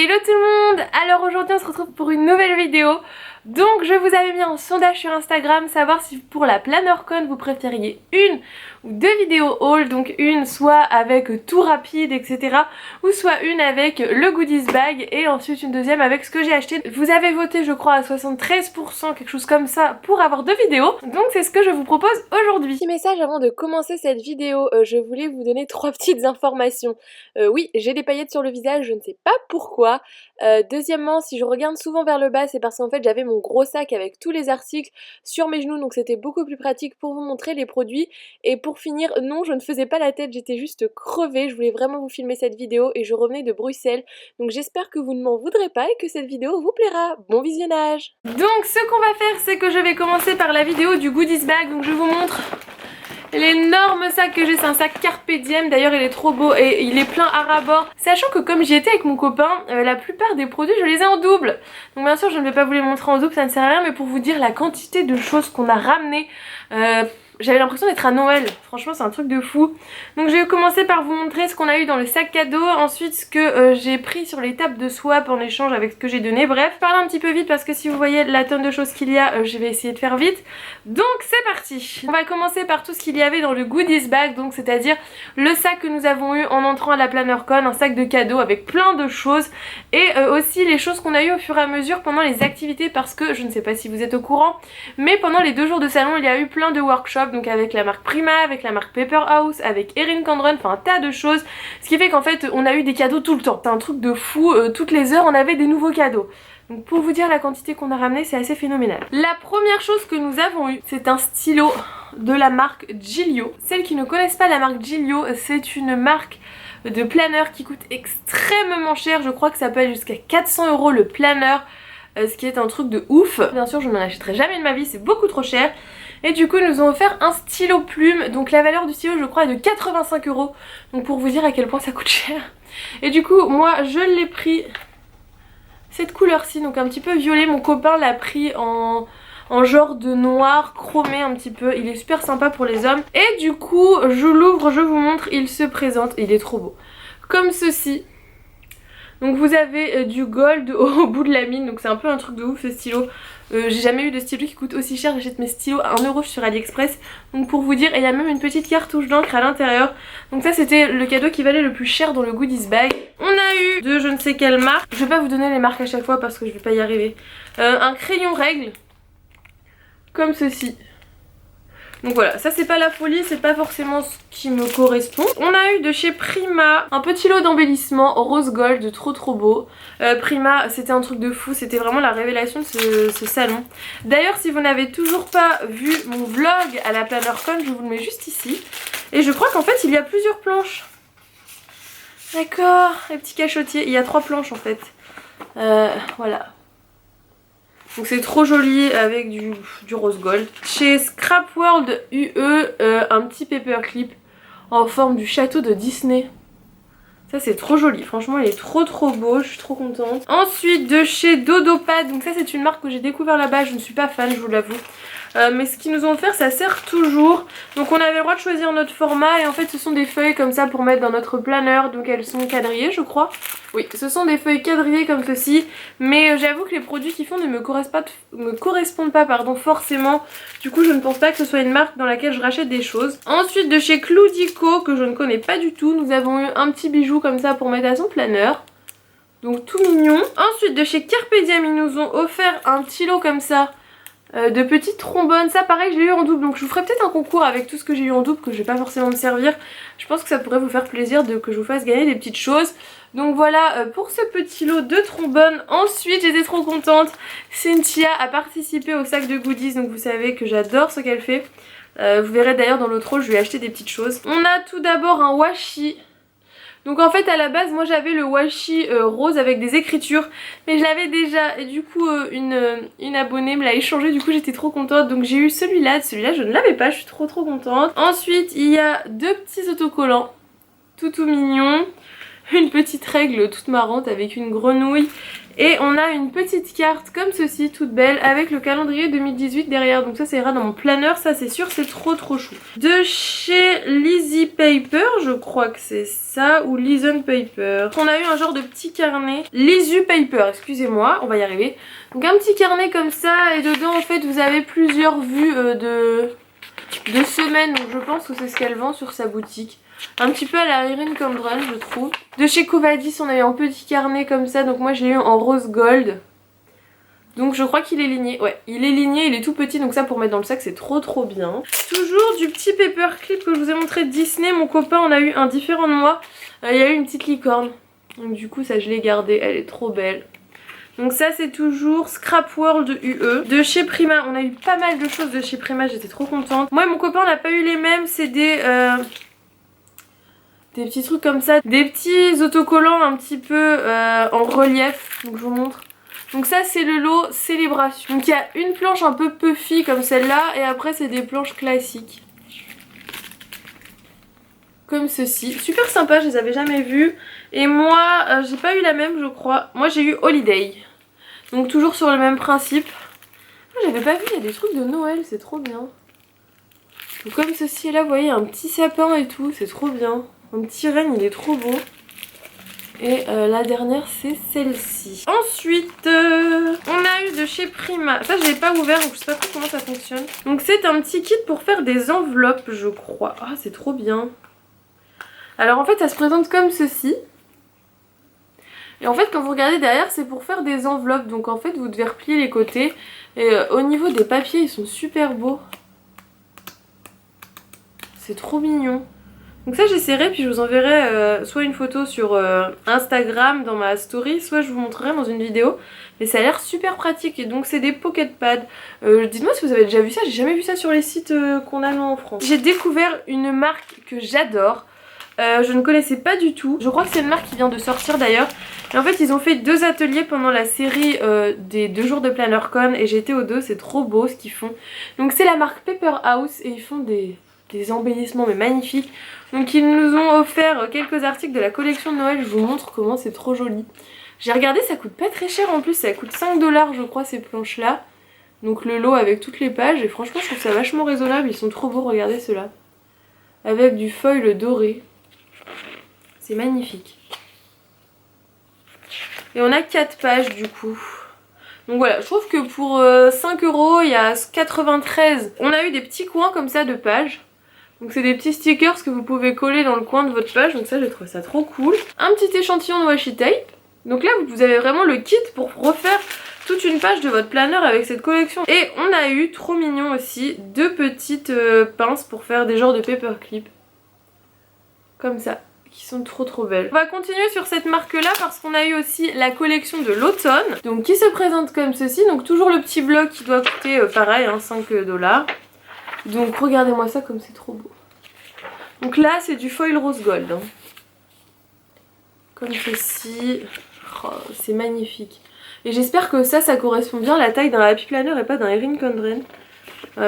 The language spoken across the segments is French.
Hello tout le monde. Alors aujourd'hui on se retrouve pour une nouvelle vidéo. Donc je vous avais mis en sondage sur Instagram, savoir si pour la PlannerCon vous préfériez une ou deux vidéos haul. Donc une soit avec tout rapide etc, ou soit une avec le goodies bag et ensuite une deuxième avec ce que j'ai acheté. Vous avez voté je crois à 73%, quelque chose comme ça, pour avoir deux vidéos. Donc c'est ce que je vous propose aujourd'hui. Petit message avant de commencer cette vidéo, je voulais vous donner trois petites informations. Oui, j'ai des paillettes sur le visage, je ne sais pas pourquoi. Deuxièmement, si je regarde souvent vers le bas, c'est parce qu'en fait j'avais mon gros sac avec tous les articles sur mes genoux, donc c'était beaucoup plus pratique pour vous montrer les produits. Et pour finir, non, je ne faisais pas la tête, j'étais juste crevée, je voulais vraiment vous filmer cette vidéo et je revenais de Bruxelles. Donc j'espère que vous ne m'en voudrez pas et que cette vidéo vous plaira. Bon visionnage! Donc ce qu'on va faire, c'est que je vais commencer par la vidéo du goodies bag, donc je vous montre l'énorme sac que j'ai. C'est un sac Carpe Diem, d'ailleurs il est trop beau et il est plein à ras-bord. Sachant que comme j'y étais avec mon copain, la plupart des produits je les ai en double. Donc bien sûr je ne vais pas vous les montrer en double, ça ne sert à rien, mais pour vous dire la quantité de choses qu'on a ramenées, j'avais l'impression d'être à Noël, franchement c'est un truc de fou. Donc je vais commencer par vous montrer ce qu'on a eu dans le sac cadeau, ensuite ce que j'ai pris sur les tables de swap en échange avec ce que j'ai donné. Bref, je parle un petit peu vite parce que si vous voyez la tonne de choses qu'il y a, je vais essayer de faire vite. Donc c'est parti. On va commencer par tout ce qu'il y avait dans le goodies bag, donc c'est-à-dire le sac que nous avons eu en entrant à la PlannerCon, un sac de cadeaux avec plein de choses et aussi les choses qu'on a eu au fur et à mesure pendant les activités, parce que je ne sais pas si vous êtes au courant, mais pendant les 2 jours de salon il y a eu plein de workshops, donc avec la marque Prima, avec la marque Paper House, avec Erin Condren, enfin un tas de choses, ce qui fait qu'en fait on a eu des cadeaux tout le temps. C'est un truc de fou, toutes les heures on avait des nouveaux cadeaux. Donc pour vous dire la quantité qu'on a ramené, c'est assez phénoménal. La première chose que nous avons eu, c'est un stylo de la marque Gillio. Celles qui ne connaissent pas la marque Gillio, c'est une marque de planner qui coûte extrêmement cher. Je crois que ça peut aller jusqu'à 400 € le planner, ce qui est un truc de ouf. Bien sûr je n'en achèterai jamais de ma vie, c'est beaucoup trop cher. Et du coup ils nous ont offert un stylo plume, donc la valeur du stylo je crois est de 85 €. Donc pour vous dire à quel point ça coûte cher. Et du coup moi je l'ai pris cette couleur-ci, donc un petit peu violet. Mon copain l'a pris en genre de noir chromé un petit peu. Il est super sympa pour les hommes. Et du coup je l'ouvre, je vous montre, il se présente, il est trop beau. Comme ceci. Donc vous avez du gold au bout de la mine, donc c'est un peu un truc de ouf ce stylo. J'ai jamais eu de stylo qui coûte aussi cher, j'achète mes stylos à 1 € sur AliExpress. Donc pour vous dire, et il y a même une petite cartouche d'encre à l'intérieur. Donc ça c'était le cadeau qui valait le plus cher dans le goodies bag. On a eu de je ne sais quelle marque, je vais pas vous donner les marques à chaque fois parce que je vais pas y arriver. Un crayon règle, comme ceci. Donc voilà, ça c'est pas la folie, c'est pas forcément ce qui me correspond. On a eu de chez Prima un petit lot d'embellissement rose gold, trop beau. Prima, c'était un truc de fou, c'était vraiment la révélation de ce salon. D'ailleurs si vous n'avez toujours pas vu mon vlog à la PlannerCon, je vous le mets juste ici. Et je crois qu'en fait il y a plusieurs planches. D'accord, les petits cachotiers, il y a 3 planches en fait. Voilà. Donc c'est trop joli avec du rose gold. Chez Scrap World UE, un petit paperclip en forme du château de Disney. Ça c'est trop joli, franchement il est trop beau, je suis trop contente. Ensuite de chez Dodopad, donc ça c'est une marque que j'ai découvert là-bas, je ne suis pas fan, je vous l'avoue. Mais ce qu'ils nous ont offert ça sert toujours. Donc on avait le droit de choisir notre format et en fait ce sont des feuilles comme ça pour mettre dans notre planner. Donc elles sont quadrillées je crois. Oui, ce sont des feuilles quadrillées comme ceci. Mais j'avoue que les produits qu'ils font ne me correspondent pas forcément. Du coup je ne pense pas que ce soit une marque dans laquelle je rachète des choses. Ensuite de chez Cloudico, que je ne connais pas du tout, nous avons eu un petit bijou comme ça pour mettre à son planner. Donc tout mignon. Ensuite de chez Carpe Diem, ils nous ont offert un petit lot comme ça. De petites trombones, ça pareil je l'ai eu en double, donc je vous ferai peut-être un concours avec tout ce que j'ai eu en double que je vais pas forcément me servir. Je pense que ça pourrait vous faire plaisir que je vous fasse gagner des petites choses. Donc voilà pour ce petit lot de trombones. Ensuite j'étais trop contente, Cynthia a participé au sac de goodies, donc vous savez que j'adore ce qu'elle fait. Vous verrez d'ailleurs dans l'autre haul, je lui ai acheté des petites choses. On a tout d'abord un washi. Donc en fait à la base moi j'avais le washi rose avec des écritures, mais je l'avais déjà et du coup une abonnée me l'a échangé, du coup j'étais trop contente. Donc j'ai eu celui-là je ne l'avais pas, je suis trop contente. Ensuite il y a 2 petits autocollants tout mignons. une petite règle toute marrante avec une grenouille. Et on a une petite carte comme ceci, toute belle, avec le calendrier 2018 derrière. Donc ça ira dans mon planeur, ça c'est sûr, c'est trop chou. De chez Lizzy Paper, je crois que c'est ça, ou Lizon Paper. On a eu un genre de petit carnet. Lizzy Paper, excusez-moi, on va y arriver. Donc un petit carnet comme ça, et dedans en fait vous avez plusieurs vues de semaines. Donc je pense que c'est ce qu'elle vend sur sa boutique. Un petit peu à la Erin Condren, je trouve. De chez Covadis, on a eu un petit carnet comme ça. Donc moi, je l'ai eu en rose gold. Donc je crois qu'il est ligné. Ouais, il est ligné, il est tout petit. Donc ça, pour mettre dans le sac, c'est trop bien. Toujours du petit paperclip que je vous ai montré de Disney. Mon copain en a eu un différent de moi. Il y a eu une petite licorne. Donc du coup, ça, je l'ai gardé. Elle est trop belle. Donc ça, c'est toujours Scrap World UE. De chez Prima, on a eu pas mal de choses de chez Prima. J'étais trop contente. Moi et mon copain, on n'a pas eu les mêmes. C'est des petits trucs comme ça, des petits autocollants un petit peu en relief, donc je vous montre. Donc ça c'est le lot célébration. Donc il y a une planche un peu puffy comme celle-là et après c'est des planches classiques. Comme ceci. Super sympa, je les avais jamais vues. Et moi j'ai pas eu la même je crois. Moi j'ai eu Holiday. Donc toujours sur le même principe. J'avais pas vu, il y a des trucs de Noël, c'est trop bien. Donc comme ceci là, vous voyez un petit sapin et tout, c'est trop bien. Mon petit renne il est trop beau. Et la dernière c'est celle-ci. Ensuite on a eu de chez Prima. Ça je l'ai pas ouvert donc je sais pas trop comment ça fonctionne. Donc c'est un petit kit pour faire des enveloppes je crois. Ah c'est trop bien. Alors en fait ça se présente comme ceci. Et en fait quand vous regardez derrière c'est pour faire des enveloppes. Donc en fait vous devez replier les côtés. Et au niveau des papiers ils sont super beaux. C'est trop mignon. Donc ça j'essaierai puis je vous enverrai soit une photo sur Instagram dans ma story, soit je vous montrerai dans une vidéo. Mais ça a l'air super pratique et donc c'est des pocket pads. Dites-moi si vous avez déjà vu ça, j'ai jamais vu ça sur les sites qu'on a en France. J'ai découvert une marque que j'adore. Je ne connaissais pas du tout. Je crois que c'est une marque qui vient de sortir d'ailleurs. Et en fait ils ont fait 2 ateliers pendant la série des 2 jours de PlannerCon et j'ai été aux 2, c'est trop beau ce qu'ils font. Donc c'est la marque Paper House et ils font des embellissements mais magnifiques. Donc ils nous ont offert quelques articles de la collection de Noël, je vous montre comment c'est trop joli. J'ai regardé, ça coûte pas très cher en plus, ça coûte 5 $ je crois ces planches là. Donc le lot avec toutes les pages et franchement je trouve ça vachement raisonnable, ils sont trop beaux, regardez ceux-là. Avec du foil doré. C'est magnifique. Et on a 4 pages du coup. Donc voilà, je trouve que pour 5 €, il y a 93. On a eu des petits coins comme ça de pages. Donc c'est des petits stickers que vous pouvez coller dans le coin de votre page. Donc ça, j'ai trouvé ça trop cool. Un petit échantillon de washi tape. Donc là, vous avez vraiment le kit pour refaire toute une page de votre planeur avec cette collection. Et on a eu, trop mignon aussi, 2 petites pinces pour faire des genres de paperclip. Comme ça. Qui sont trop belles. On va continuer sur cette marque là parce qu'on a eu aussi la collection de l'automne. Donc qui se présente comme ceci. Donc toujours le petit bloc qui doit coûter pareil, hein, 5 $. Donc regardez-moi ça comme c'est trop beau. Donc là c'est du foil rose gold. Hein. Comme ceci. Oh, c'est magnifique. Et j'espère que ça correspond bien à la taille d'un Happy Planner et pas d'un Erin Condren.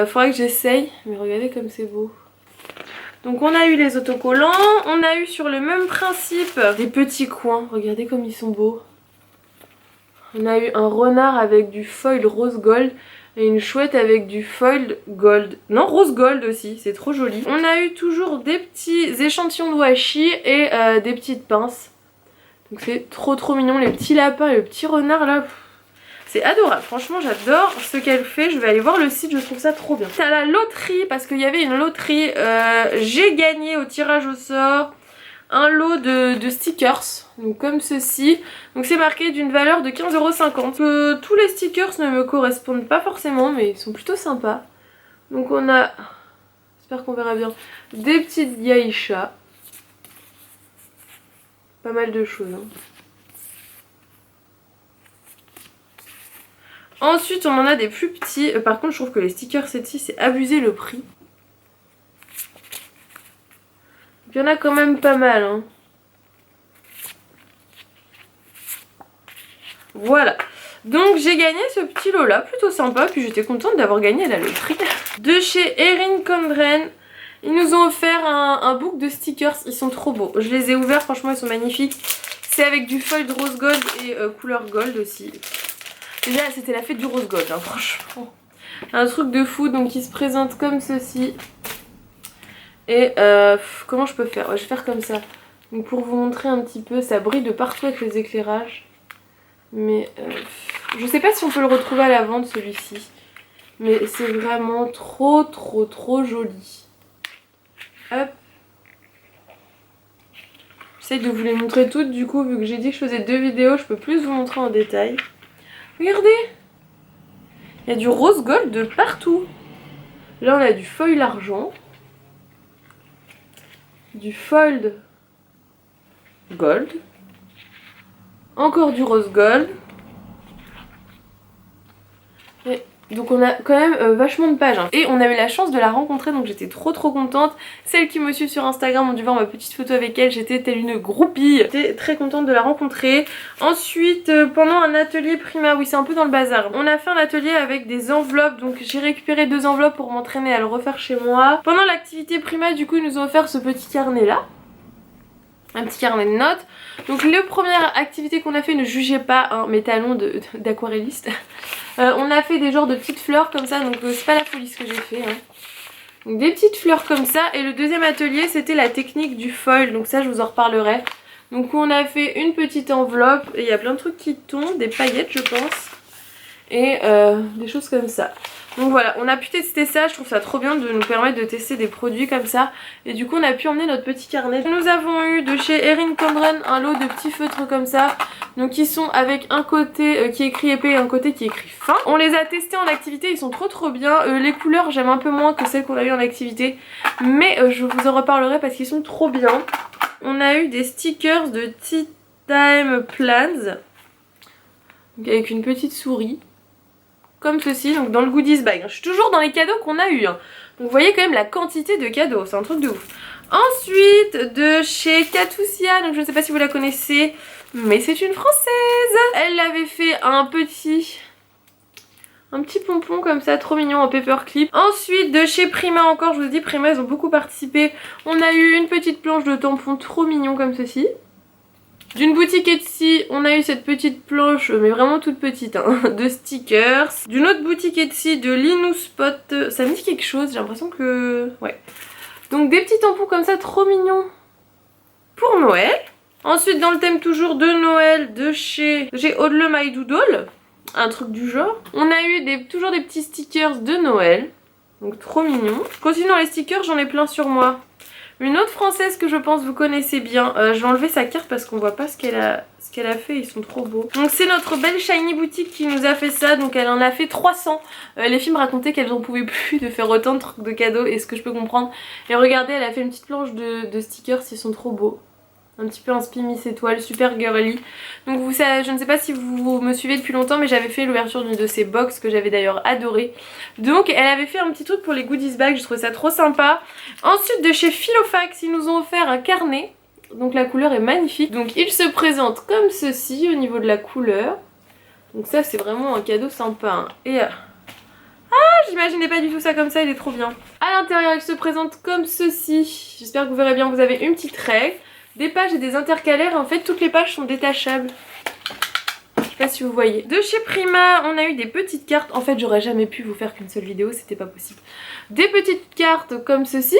Faudrait que j'essaye. Mais regardez comme c'est beau. Donc on a eu les autocollants. On a eu sur le même principe des petits coins. Regardez comme ils sont beaux. On a eu un renard avec du foil rose gold. Et une chouette avec du foil gold. Non, rose gold aussi, c'est trop joli. On a eu toujours des petits échantillons de washi et des petites pinces. Donc c'est trop mignon, les petits lapins et le petit renard là. C'est adorable, franchement j'adore ce qu'elle fait. Je vais aller voir le site, je trouve ça trop bien. C'est à la loterie, parce qu'il y avait une loterie. J'ai gagné au tirage au sort un lot de stickers, donc comme ceci. Donc c'est marqué d'une valeur de 15,50 €. Tous les stickers ne me correspondent pas forcément, mais ils sont plutôt sympas. Donc on a, j'espère qu'on verra bien, des petites geishas. Pas mal de choses. Hein. Ensuite on en a des plus petits. Par contre je trouve que les stickers cette-ci c'est abusé le prix. Il y en a quand même pas mal. Hein. Voilà. Donc j'ai gagné ce petit lot là, plutôt sympa. Puis j'étais contente d'avoir gagné à la loterie. De chez Erin Condren, Ils nous ont offert un book de stickers, ils sont trop beaux. Je les ai ouverts, franchement ils sont magnifiques. C'est avec du foil de rose gold et couleur gold aussi. Déjà c'était la fête du rose gold, hein, franchement. Un truc de fou, donc il se présente comme ceci. Et comment je peux faire? Ouais, je vais faire comme ça. Donc pour vous montrer un petit peu, ça brille de partout avec les éclairages. Mais je sais pas si on peut le retrouver à la vente celui-ci. Mais c'est vraiment trop joli. Hop. J'essaie de vous les montrer toutes du coup, vu que j'ai dit que je faisais 2 vidéos, je peux plus vous montrer en détail. Regardez! Il y a du rose gold de partout. Là on a du foil argent. Du foil gold. Encore du rose gold. Et donc on a quand même vachement de pages, hein. Et on a eu la chance de la rencontrer, donc j'étais trop contente. Celles qui me suivent sur Instagram ont dû voir ma petite photo avec elle, j'étais telle une groupie. J'étais très contente de la rencontrer. Ensuite pendant un atelier Prima, oui c'est un peu dans le bazar, on a fait un atelier avec des enveloppes. Donc j'ai récupéré 2 enveloppes pour m'entraîner à le refaire chez moi. Pendant l'activité Prima du coup ils nous ont offert ce petit carnet là, un petit carnet de notes. Donc la première activité qu'on a fait, ne jugez pas hein, mes talons d'aquarelliste. On a fait des genres de petites fleurs comme ça, donc c'est pas la folie ce que j'ai fait hein. Donc des petites fleurs comme ça. Et le deuxième atelier c'était la technique du foil, donc ça je vous en reparlerai. Donc on a fait une petite enveloppe et il y a plein de trucs qui tombent, des paillettes je pense. Et des choses comme ça. Donc voilà, on a pu tester ça, je trouve ça trop bien de nous permettre de tester des produits comme ça. Et du coup on a pu emmener notre petit carnet. Nous avons eu de chez Erin Condren un lot de petits feutres comme ça. Donc ils sont avec un côté qui est écrit épais et un côté qui est écrit fin. On les a testés en activité, ils sont trop bien. Les couleurs j'aime un peu moins que celles qu'on a eu en activité. Mais je vous en reparlerai parce qu'ils sont trop bien. On a eu des stickers de Tea Time Plans. Donc avec une petite souris. Comme ceci, donc dans le goodies bag. Je suis toujours dans les cadeaux qu'on a eu. Hein. Donc vous voyez quand même la quantité de cadeaux, c'est un truc de ouf. Ensuite, de chez Katusia, donc je ne sais pas si vous la connaissez, mais c'est une française. Elle avait fait un petit pompon comme ça, trop mignon en paperclip. Ensuite, de chez Prima encore, je vous dis, Prima, ils ont beaucoup participé. On a eu une petite planche de tampons trop mignon comme ceci. D'une boutique Etsy, on a eu cette petite planche, mais vraiment toute petite, hein, de stickers. D'une autre boutique Etsy, de Linoo Spot, ça me dit quelque chose, j'ai l'impression que... ouais. Donc des petits tampons comme ça, trop mignons, pour Noël. Ensuite, dans le thème toujours de Noël, de chez Odle My Doodle, un truc du genre. On a eu toujours des petits stickers de Noël, donc trop mignons. Continue dans les stickers, j'en ai plein sur moi. Une autre française que je pense vous connaissez bien, je vais enlever sa carte parce qu'on voit pas ce qu'elle a fait, ils sont trop beaux. Donc c'est notre belle Shiny boutique qui nous a fait ça, donc elle en a fait 300. Les filles me racontaient qu'elles en pouvaient plus de faire autant de trucs de cadeaux et ce que je peux comprendre. Et regardez, elle a fait une petite planche de stickers, ils sont trop beaux. Un petit peu inspi Miss Étoile, super girly. Donc vous savez, je ne sais pas si vous me suivez depuis longtemps, mais j'avais fait l'ouverture d'une de ces box que j'avais d'ailleurs adoré. Donc elle avait fait un petit truc pour les goodies bags, je trouvais ça trop sympa. Ensuite de chez Filofax, ils nous ont offert un carnet. Donc la couleur est magnifique. Donc il se présente comme ceci au niveau de la couleur. Donc ça c'est vraiment un cadeau sympa. Hein. Et j'imaginais pas du tout ça comme ça, il est trop bien. À l'intérieur il se présente comme ceci. J'espère que vous verrez bien, vous avez une petite règle. Des pages et des intercalaires, en fait toutes les pages sont détachables. Je sais pas si vous voyez. De chez Prima, on a eu des petites cartes. En fait j'aurais jamais pu vous faire qu'une seule vidéo, c'était pas possible. Des petites cartes comme ceci.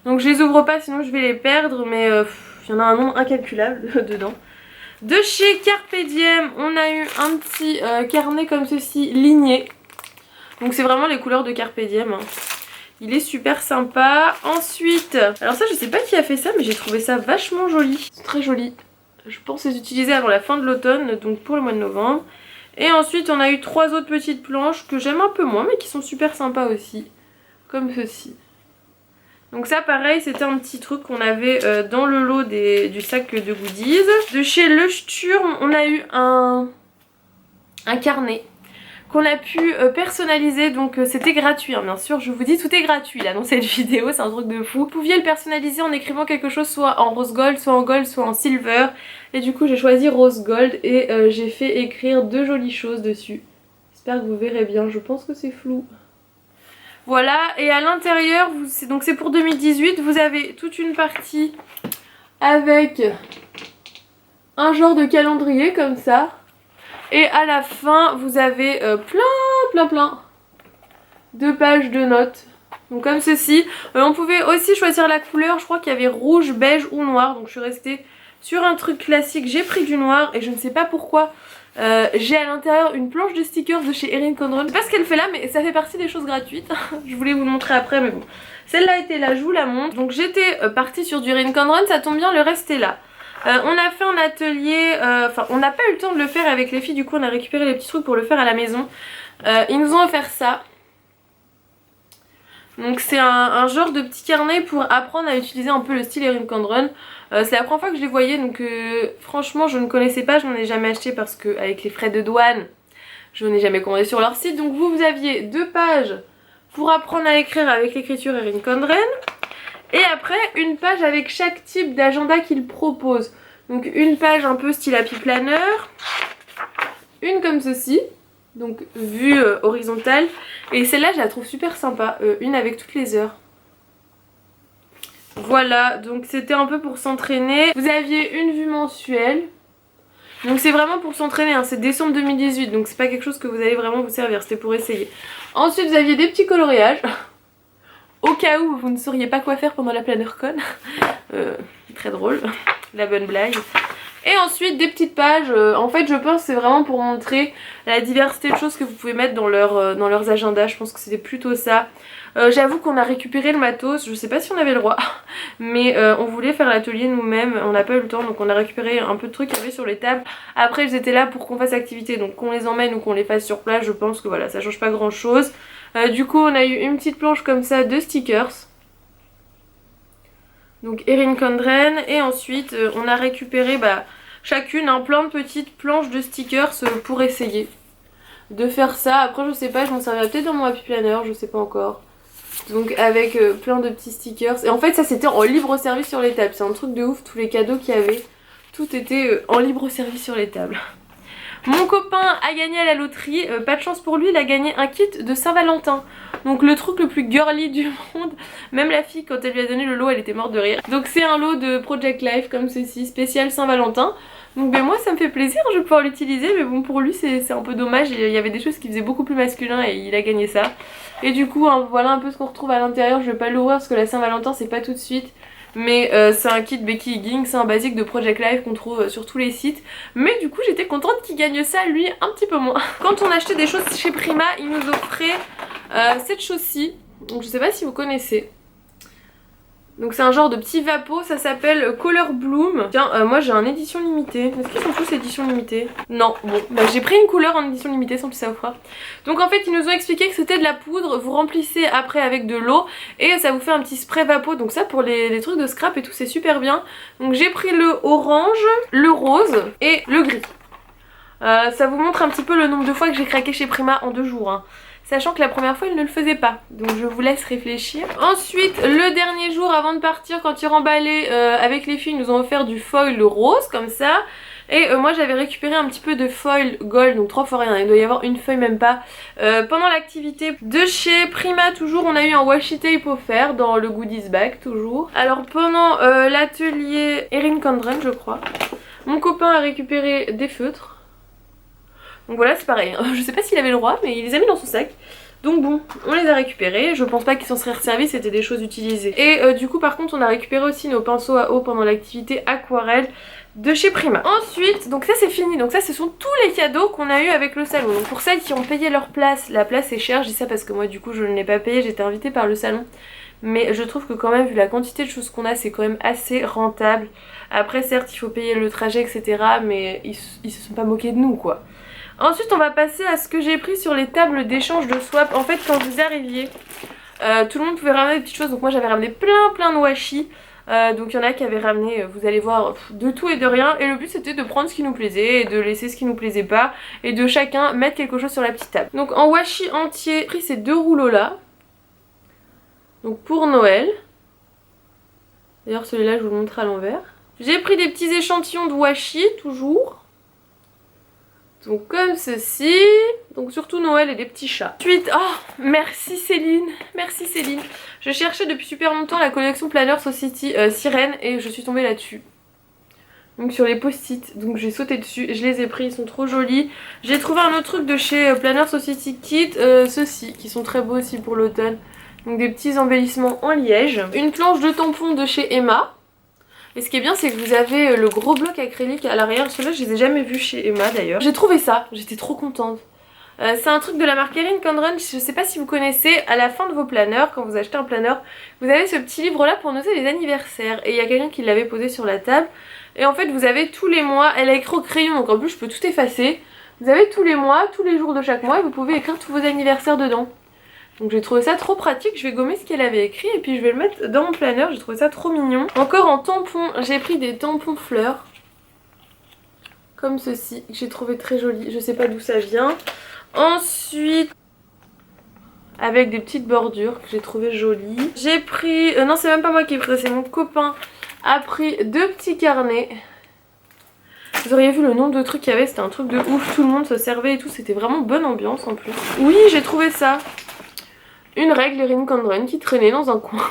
Donc je les ouvre pas sinon je vais les perdre, mais il y en a un nombre incalculable dedans. De chez Carpe Diem, on a eu un petit carnet comme ceci, ligné. Donc c'est vraiment les couleurs de Carpe Diem. Hein. Il est super sympa. Ensuite, alors ça je sais pas qui a fait ça, mais j'ai trouvé ça vachement joli. C'est très joli. Je pense les utiliser avant la fin de l'automne, donc pour le mois de novembre. Et ensuite on a eu 3 autres petites planches que j'aime un peu moins, mais qui sont super sympas aussi. Comme ceci. Donc ça pareil, c'était un petit truc qu'on avait dans le lot du sac de goodies. De chez Le Sturm, on a eu un carnet qu'on a pu personnaliser, donc c'était gratuit hein, bien sûr, je vous dis tout est gratuit là dans cette vidéo, c'est un truc de fou. Vous pouviez le personnaliser en écrivant quelque chose soit en rose gold, soit en silver, et du coup j'ai choisi rose gold et j'ai fait écrire 2 jolies choses dessus. J'espère que vous verrez bien, je pense que c'est flou. Voilà, et à l'intérieur, donc c'est pour 2018, vous avez toute une partie avec un genre de calendrier comme ça. Et à la fin, vous avez plein de pages de notes. Donc comme ceci. On pouvait aussi choisir la couleur, je crois qu'il y avait rouge, beige ou noir. Donc je suis restée sur un truc classique, j'ai pris du noir et je ne sais pas pourquoi. J'ai à l'intérieur une planche de stickers de chez Erin Condren. Je sais pas ce qu'elle fait là, mais ça fait partie des choses gratuites. Je voulais vous le montrer après, mais bon. Celle-là était là, je vous la montre. Donc j'étais partie sur du Erin Condren, ça tombe bien, le reste est là. On a fait un atelier, enfin on n'a pas eu le temps de le faire avec les filles, du coup on a récupéré les petits trucs pour le faire à la maison. Ils nous ont offert ça. Donc c'est un genre de petit carnet pour apprendre à utiliser un peu le style Erin Condren. C'est la première fois que je les voyais, donc franchement je ne connaissais pas, je n'en ai jamais acheté parce que avec les frais de douane, je n'en ai jamais commandé sur leur site. Donc vous aviez 2 pages pour apprendre à écrire avec l'écriture Erin Condren. Et après une page avec chaque type d'agenda qu'ils proposent. Donc une page un peu style Happy Planner, une comme ceci, donc vue horizontale. Et celle-là je la trouve super sympa, une avec toutes les heures. Voilà, donc c'était un peu pour s'entraîner. Vous aviez une vue mensuelle. Donc c'est vraiment pour s'entraîner, hein. C'est décembre 2018, donc c'est pas quelque chose que vous allez vraiment vous servir, c'était pour essayer. Ensuite vous aviez des petits coloriages. Au cas où vous ne sauriez pas quoi faire pendant la PlannerCon. Très drôle, la bonne blague. Et ensuite des petites pages, en fait je pense que c'est vraiment pour montrer la diversité de choses que vous pouvez mettre dans leurs agendas. Je pense que c'était plutôt ça. J'avoue qu'on a récupéré le matos, je sais pas si on avait le droit, mais on voulait faire l'atelier nous-mêmes, on n'a pas eu le temps, donc on a récupéré un peu de trucs qu'il y avait sur les tables. Après ils étaient là pour qu'on fasse activité, donc qu'on les emmène ou qu'on les fasse sur place, je pense que voilà, ça change pas grand chose. Du coup on a eu une petite planche comme ça de stickers. Donc Erin Condren, et ensuite on a récupéré chacune plein de petites planches de stickers pour essayer de faire ça. Après je sais pas, je m'en servirai peut-être dans mon Happy Planner, je sais pas encore. Donc avec plein de petits stickers. Et en fait ça c'était en libre service sur les tables. C'est un truc de ouf, tous les cadeaux qu'il y avait, tout était en libre service sur les tables. Mon copain a gagné à la loterie, pas de chance pour lui, il a gagné un kit de Saint-Valentin. Donc le truc le plus girly du monde. Même la fille quand elle lui a donné le lot elle était morte de rire. Donc c'est un lot de Project Life comme ceci, spécial Saint-Valentin. Donc moi ça me fait plaisir, je vais pouvoir l'utiliser, mais bon pour lui c'est un peu dommage, il y avait des choses qui faisaient beaucoup plus masculin et il a gagné ça. Et du coup voilà un peu ce qu'on retrouve à l'intérieur, je vais pas l'ouvrir parce que la Saint-Valentin c'est pas tout de suite. Mais c'est un kit Becky Higgins, c'est un basique de Project Life qu'on trouve sur tous les sites. Mais du coup j'étais contente qu'il gagne ça, lui un petit peu moins. Quand on achetait des choses chez Prima, il nous offrait cette chose-ci, donc je sais pas si vous connaissez. Donc c'est un genre de petit vapeau, ça s'appelle Color Bloom. Tiens, moi j'ai un édition limitée. Est-ce qu'ils sont tous édition limitée? Non, bon, j'ai pris une couleur en édition limitée sans plus savoir. Donc en fait ils nous ont expliqué que c'était de la poudre, vous remplissez après avec de l'eau et ça vous fait un petit spray vapeau. Donc ça pour les trucs de scrap et tout c'est super bien. Donc j'ai pris le orange, le rose et le gris. Ça vous montre un petit peu le nombre de fois que j'ai craqué chez Prima en 2 jours, hein. Sachant que la première fois il ne le faisait pas, donc je vous laisse réfléchir. Ensuite le dernier jour avant de partir, quand ils remballaient avec les filles, ils nous ont offert du foil rose comme ça. Et moi j'avais récupéré un petit peu de foil gold, donc 3 fois rien, il doit y avoir une feuille même pas. Pendant l'activité de chez Prima toujours, on a eu un washi tape offert dans le goodies bag toujours. Alors pendant l'atelier Erin Condren je crois, mon copain a récupéré des feutres. Donc voilà c'est pareil, je sais pas s'il avait le droit mais il les a mis dans son sac. Donc bon, on les a récupérés, je pense pas qu'ils s'en seraient resservis, c'était des choses utilisées. Et du coup par contre on a récupéré aussi nos pinceaux à eau pendant l'activité aquarelle de chez Prima. Ensuite, donc ça c'est fini, donc ça ce sont tous les cadeaux qu'on a eu avec le salon. Donc pour celles qui ont payé leur place, la place est chère, je dis ça parce que moi du coup je ne l'ai pas payé, j'étais invitée par le salon. Mais je trouve que quand même vu la quantité de choses qu'on a c'est quand même assez rentable. Après certes il faut payer le trajet etc, mais ils se sont pas moqués de nous quoi. Ensuite on va passer à ce que j'ai pris sur les tables d'échange de swap. En fait quand vous arriviez, tout le monde pouvait ramener des petites choses. Donc moi j'avais ramené plein de washi. Donc il y en a qui avaient ramené, vous allez voir, de tout et de rien. Et le but c'était de prendre ce qui nous plaisait et de laisser ce qui nous plaisait pas. Et de chacun mettre quelque chose sur la petite table. Donc en washi entier, j'ai pris ces 2 rouleaux là. Donc pour Noël. D'ailleurs celui-là je vous le montre à l'envers. J'ai pris des petits échantillons de washi toujours. Donc comme ceci. Donc surtout Noël et des petits chats. Ensuite, oh merci Céline. Merci Céline. Je cherchais depuis super longtemps la collection Planner Society Sirène et je suis tombée là-dessus. Donc sur les post-it, donc j'ai sauté dessus, je les ai pris, ils sont trop jolis. J'ai trouvé un autre truc de chez Planner Society Kit, ceux-ci, qui sont très beaux aussi pour l'automne. Donc des petits embellissements en liège. Une planche de tampons de chez Emma. Et ce qui est bien, c'est que vous avez le gros bloc acrylique à l'arrière. Ceux-là, je les ai jamais vus chez Emma d'ailleurs. J'ai trouvé ça, j'étais trop contente. C'est un truc de la marque Erin Condren, je sais pas si vous connaissez, à la fin de vos planeurs, quand vous achetez un planeur, vous avez ce petit livre là pour noter les anniversaires. Et il y a quelqu'un qui l'avait posé sur la table. Et en fait vous avez tous les mois, elle a écrit au crayon donc en plus je peux tout effacer. Vous avez tous les mois, tous les jours de chaque mois et vous pouvez écrire tous vos anniversaires dedans. Donc j'ai trouvé ça trop pratique, je vais gommer ce qu'elle avait écrit et puis je vais le mettre dans mon planeur, j'ai trouvé ça trop mignon. Encore en tampon, j'ai pris des tampons fleurs. Comme ceci, que j'ai trouvé très joli, je sais pas d'où ça vient. Ensuite, avec des petites bordures que j'ai trouvé jolies. J'ai pris, non c'est même pas moi qui ai pris, c'est mon copain a pris 2 petits carnets. Vous auriez vu le nombre de trucs qu'il y avait, c'était un truc de ouf, tout le monde se servait et tout, c'était vraiment bonne ambiance en plus. Oui, j'ai trouvé ça. Une règle Erin Condren qui traînait dans un coin.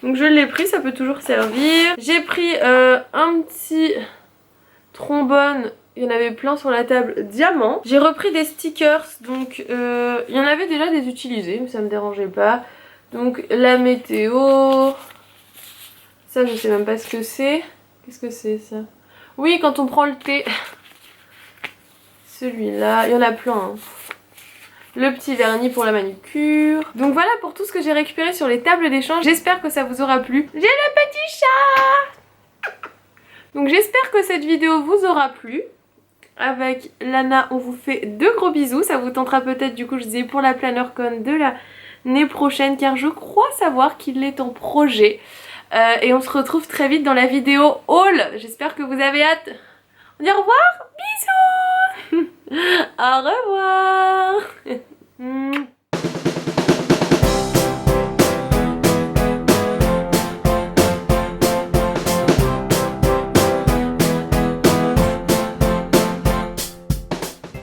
Donc je l'ai pris, ça peut toujours servir. J'ai pris un petit trombone, il y en avait plein sur la table, diamant. J'ai repris des stickers, donc il y en avait déjà des utilisés, mais ça me dérangeait pas. Donc la météo, ça je sais même pas ce que c'est. Qu'est-ce que c'est ça? Oui, quand on prend le thé. Celui-là, il y en a plein hein. Le petit vernis pour la manucure. Donc voilà pour tout ce que j'ai récupéré sur les tables d'échange. J'espère que ça vous aura plu. J'ai le petit chat. Donc j'espère que cette vidéo vous aura plu. Avec Lana, on vous fait de gros bisous. Ça vous tentera peut-être du coup, je disais, pour la PlannerCon de l'année prochaine. Car je crois savoir qu'il est en projet. Et on se retrouve très vite dans la vidéo haul. J'espère que vous avez hâte. On dit au revoir. Bisous. Au revoir.